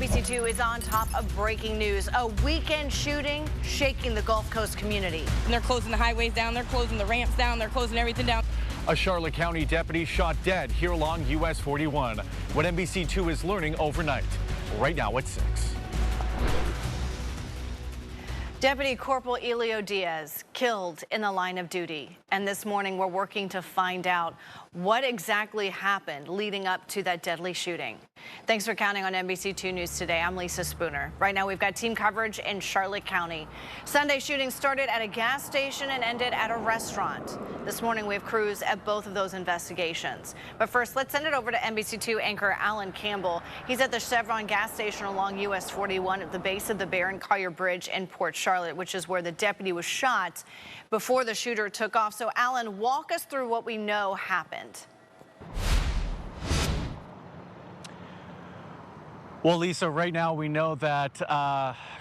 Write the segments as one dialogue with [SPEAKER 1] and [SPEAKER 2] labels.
[SPEAKER 1] NBC2 is on top of breaking news. A weekend shooting shaking the Gulf Coast community.
[SPEAKER 2] And they're closing the highways down, they're closing the ramps down, they're closing everything down.
[SPEAKER 3] A Charlotte County deputy shot dead here along US 41. What NBC2 is learning overnight. Right now at 6.
[SPEAKER 1] Deputy Corporal Elio Diaz killed in the line of duty. And this morning we're working to find out what exactly happened leading up to that deadly shooting. Thanks for counting on NBC2 News today. I'm Lisa Spooner. Right now we've got team coverage in Charlotte County. Sunday shooting started at a gas station and ended at a restaurant. This morning we have crews at both of those investigations. But first, let's send it over to NBC2 anchor Alan Campbell. He's at the Chevron gas station along US 41 at the base of the Barron Collier Bridge in Port Charlotte, which is where the deputy was shot before the shooter took off. So Alan, walk us through what we know happened.
[SPEAKER 3] Well, Lisa, right now we know that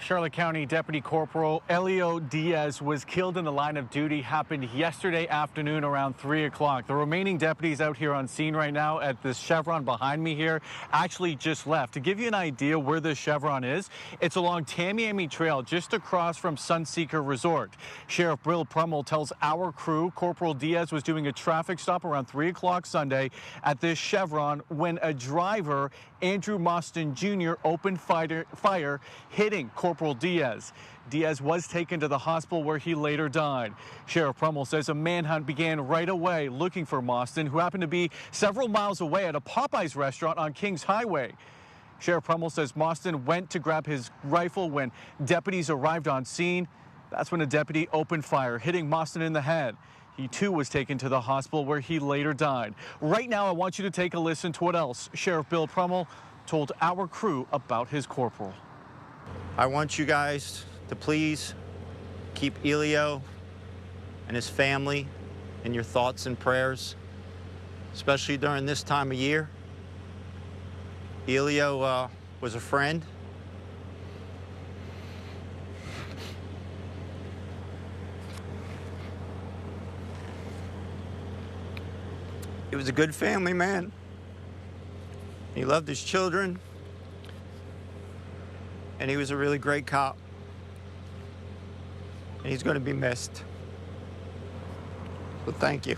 [SPEAKER 3] Charlotte County Deputy Corporal Elio Diaz was killed in the line of duty. Happened yesterday afternoon around 3 o'clock. The remaining deputies out here on scene right now at this Chevron behind me here actually just left. To give you an idea where this Chevron is, it's along Tamiami Trail just across from Sunseeker Resort. Sheriff Bill Prummel tells our crew Corporal Diaz was doing a traffic stop around 3 o'clock Sunday at this Chevron when a driver, Andrew Mostyn Jr., opened fire, hitting Corporal Diaz. Diaz was taken to the hospital where he later died. Sheriff Prummel says a manhunt began right away looking for Mostyn, who happened to be several miles away at a Popeyes restaurant on Kings Highway. Sheriff Prummel says Mostyn went to grab his rifle when deputies arrived on scene. That's when a deputy opened fire, hitting Mostyn in the head. He too was taken to the hospital where he later died. Right now, I want you to take a listen to what else Sheriff Bill Prummel told our crew about his corporal.
[SPEAKER 4] I want you guys to please keep Elio and his family in your thoughts and prayers, especially during this time of year. Elio was a friend. He was a good family man. He loved his children. And he was a really great cop. And he's going to be missed. So thank you.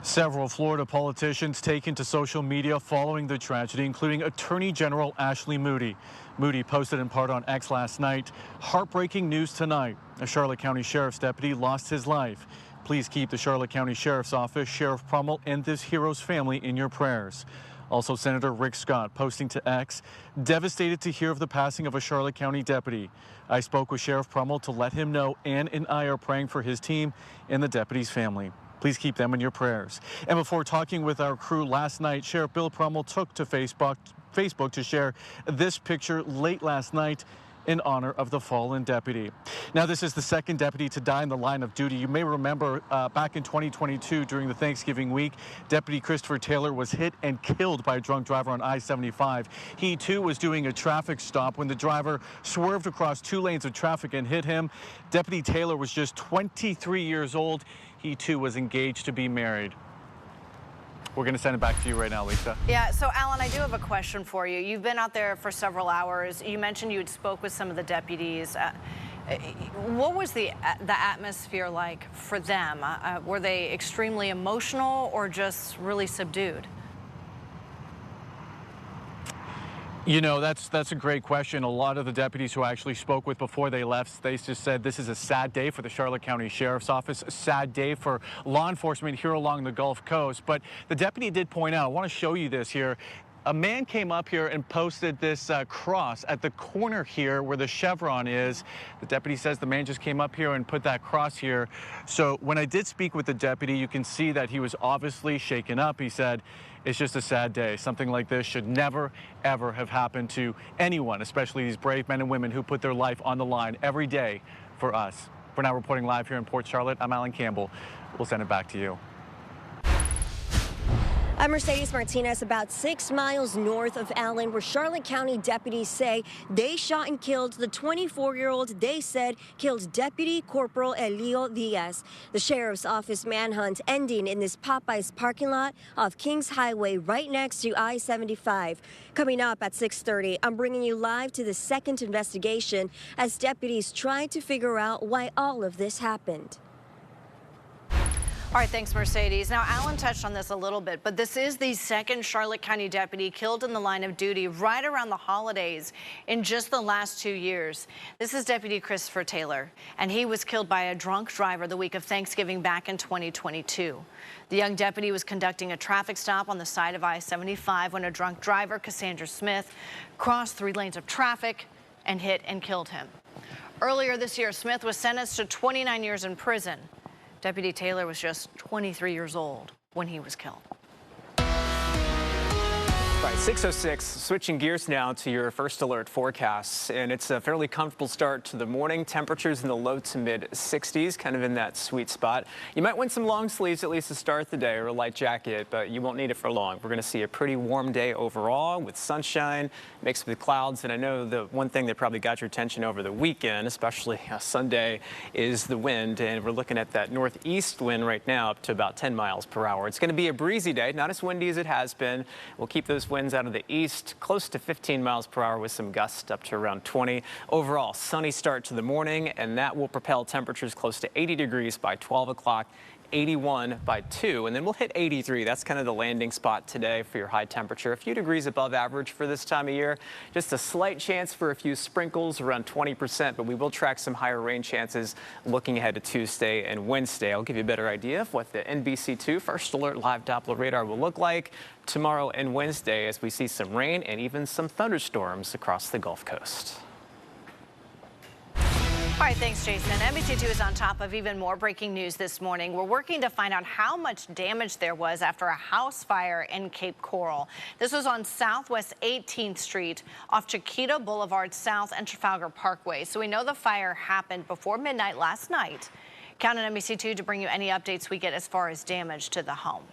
[SPEAKER 3] Several Florida politicians taken to social media following the tragedy, including Attorney General Ashley Moody. Moody posted in part on X last night, "Heartbreaking news tonight. A Charlotte County Sheriff's deputy lost his life. Please keep the Charlotte County Sheriff's Office, Sheriff Prummel, and this hero's family in your prayers." Also, Senator Rick Scott posting to X, "Devastated to hear of the passing of a Charlotte County deputy. I spoke with Sheriff Prummel to let him know Ann and I are praying for his team and the deputy's family. Please keep them in your prayers." And before talking with our crew last night, Sheriff Bill Prummel took to Facebook to share this picture late last night in honor of the fallen deputy. Now, this is the second deputy to die in the line of duty. You may remember back in 2022 during the Thanksgiving week, Deputy Christopher Taylor was hit and killed by a drunk driver on I-75. He too was doing a traffic stop when the driver swerved across 2 lanes of traffic and hit him. Deputy Taylor was just 23 years old. He too was engaged to be married. We're going to send it back to you right now, Lisa.
[SPEAKER 1] Yeah, so Alan, I do have a question for you. You've been out there for several hours. You mentioned you had spoke with some of the deputies. What was the atmosphere like for them? Were they extremely emotional or just really subdued?
[SPEAKER 3] You know, that's a great question. A lot of the deputies who I actually spoke with before they left, they just said this is a sad day for the Charlotte County Sheriff's Office, a sad day for law enforcement here along the Gulf Coast. But the deputy did point out, I want to show you this here. A man came up here and posted this cross at the corner here where the Chevron is. The deputy says the man just came up here and put that cross here. So when I did speak with the deputy, you can see that he was obviously shaken up. He said, it's just a sad day. Something like this should never, ever have happened to anyone, especially these brave men and women who put their life on the line every day for us. For now, reporting live here in Port Charlotte, I'm Alan Campbell. We'll send it back to you.
[SPEAKER 5] I'm Mercedes Martinez, about 6 miles north of Allen, where Charlotte County deputies say they shot and killed the 24-year-old they said killed Deputy Corporal Elio Diaz. The sheriff's office manhunt ending in this Popeyes parking lot off Kings Highway right next to I-75. Coming up at 6:30, I'm bringing you live to the second investigation as deputies try to figure out why all of this happened.
[SPEAKER 1] All right, thanks, Mercedes. Now, Alan touched on this a little bit, but this is the second Charlotte County deputy killed in the line of duty right around the holidays in just the last 2 years. This is Deputy Christopher Taylor, and he was killed by a drunk driver the week of Thanksgiving back in 2022. The young deputy was conducting a traffic stop on the side of I-75 when a drunk driver, Cassandra Smith, crossed 3 lanes of traffic and hit and killed him. Earlier this year, Smith was sentenced to 29 years in prison. Deputy Taylor was just 23 years old when he was killed.
[SPEAKER 6] Right, 6:06, switching gears now to your first alert forecasts, and it's a fairly comfortable start to the morning. Temperatures in the low to mid 60s, kind of in that sweet spot. You might want some long sleeves at least to start the day, or a light jacket, but you won't need it for long. We're going to see a pretty warm day overall with sunshine mixed with clouds, and I know the one thing that probably got your attention over the weekend, especially Sunday, is the wind, and we're looking at that northeast wind right now up to about 10 miles per hour. It's going to be a breezy day, not as windy as it has been. We'll keep those winds out of the east close to 15 miles per hour with some gusts up to around 20. Overall, sunny start to the morning, and that will propel temperatures close to 80 degrees by 12 o'clock. 81 by 2, and then we'll hit 83. That's kind of the landing spot today for your high temperature. A few degrees above average for this time of year. Just a slight chance for a few sprinkles, around 20%, but we will track some higher rain chances looking ahead to Tuesday and Wednesday. I'll give you a better idea of what the NBC2 First Alert Live Doppler radar will look like tomorrow and Wednesday as we see some rain and even some thunderstorms across the Gulf Coast.
[SPEAKER 1] All right, thanks, Jason. NBC2 is on top of even more breaking news this morning. We're working to find out how much damage there was after a house fire in Cape Coral. This was on Southwest 18th Street off Chiquita Boulevard South and Trafalgar Parkway. So we know the fire happened before midnight last night. Count on NBC2 to bring you any updates we get as far as damage to the home.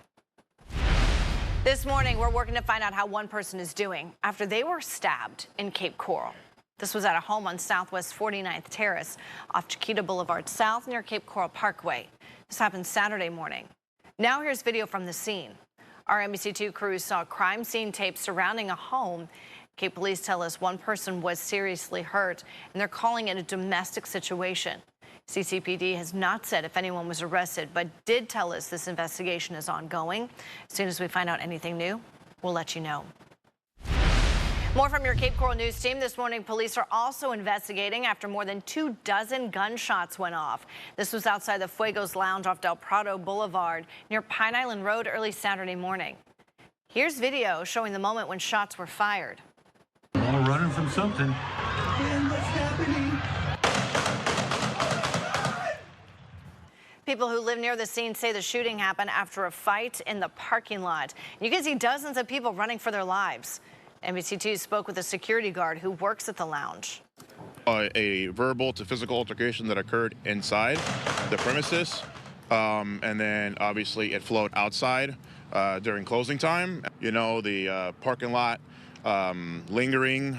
[SPEAKER 1] This morning, we're working to find out how one person is doing after they were stabbed in Cape Coral. This was at a home on Southwest 49th Terrace off Chiquita Boulevard South near Cape Coral Parkway. This happened Saturday morning. Now here's video from the scene. Our NBC2 crews saw crime scene tape surrounding a home. Cape police tell us one person was seriously hurt, and they're calling it a domestic situation. CCPD has not said if anyone was arrested, but did tell us this investigation is ongoing. As soon as we find out anything new, we'll let you know. More from your Cape Coral News team. This morning, police are also investigating after more than 24 gunshots went off. This was outside the Fuegos Lounge off Del Prado Boulevard near Pine Island Road early Saturday morning. Here's video showing the moment when shots were fired.
[SPEAKER 7] All running from something. Man, what's happening?
[SPEAKER 1] People who live near the scene say the shooting happened after a fight in the parking lot. You can see dozens of people running for their lives. NBC2 spoke with a security guard who works at the lounge.
[SPEAKER 8] A verbal to physical altercation that occurred inside the premises, and then obviously it flowed outside during closing time. You know, the parking lot lingering,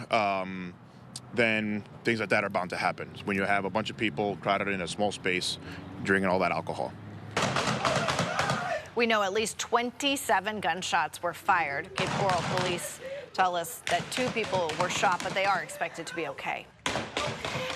[SPEAKER 8] then things like that are bound to happen when you have a bunch of people crowded in a small space drinking all that alcohol.
[SPEAKER 1] We know at least 27 gunshots were fired. Cape Coral police tell us that 2 people were shot, but they are expected to be okay.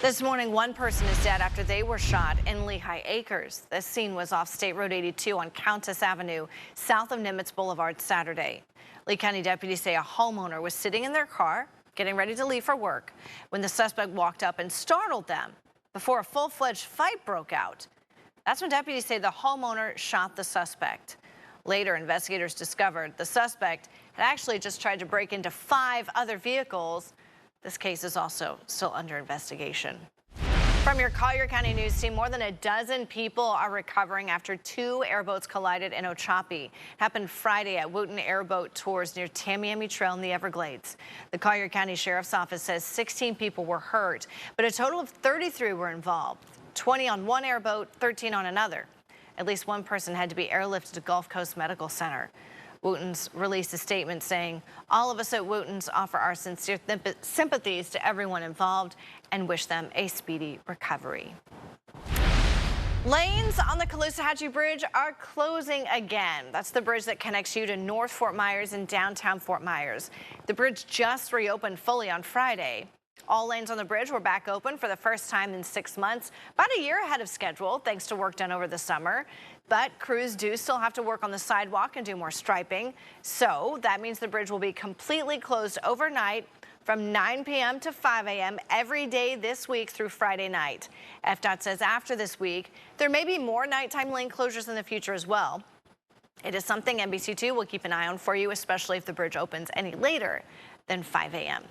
[SPEAKER 1] This morning, one person is dead after they were shot in Lehigh Acres. The scene was off State Road 82 on Countess Avenue, south of Nimitz Boulevard Saturday. Lee County deputies say a homeowner was sitting in their car, getting ready to leave for work, when the suspect walked up and startled them before a full-fledged fight broke out. That's when deputies say the homeowner shot the suspect. Later, investigators discovered the suspect had actually just tried to break into 5 other vehicles. This case is also still under investigation. From your Collier County News team, more than a dozen people are recovering after 2 airboats collided in Ochopee. It happened Friday at Wooten Airboat Tours near Tamiami Trail in the Everglades. The Collier County Sheriff's Office says 16 people were hurt, but a total of 33 were involved. 20 on one airboat, 13 on another. At least one person had to be airlifted to Gulf Coast Medical Center. Wootton's released a statement saying, "All of us at Wootton's offer our sincere sympathies to everyone involved and wish them a speedy recovery." Lanes on the Caloosahatchee Bridge are closing again. That's the bridge that connects you to North Fort Myers and downtown Fort Myers. The bridge just reopened fully on Friday. All lanes on the bridge were back open for the first time in 6 months, about a year ahead of schedule, thanks to work done over the summer. But crews do still have to work on the sidewalk and do more striping. So that means the bridge will be completely closed overnight from 9 p.m. to 5 a.m. every day this week through Friday night. FDOT says after this week, there may be more nighttime lane closures in the future as well. It is something NBC2 will keep an eye on for you, especially if the bridge opens any later than 5 a.m.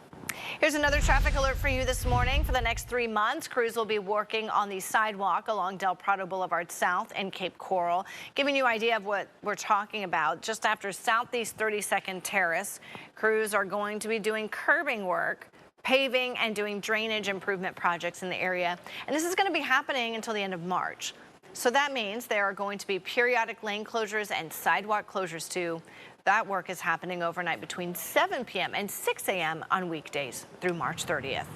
[SPEAKER 1] Here's another traffic alert for you this morning. For the next 3 months, crews will be working on the sidewalk along Del Prado Boulevard South and Cape Coral. Giving you an idea of what we're talking about, just after Southeast 32nd Terrace, crews are going to be doing curbing work, paving, and doing drainage improvement projects in the area. And this is going to be happening until the end of March. So that means there are going to be periodic lane closures and sidewalk closures too. That work is happening overnight between 7 p.m. and 6 a.m. on weekdays through March 30th.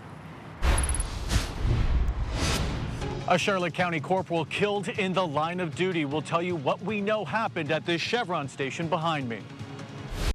[SPEAKER 3] A Charlotte County corporal killed in the line of duty. We'll tell you what we know happened at this Chevron station behind me.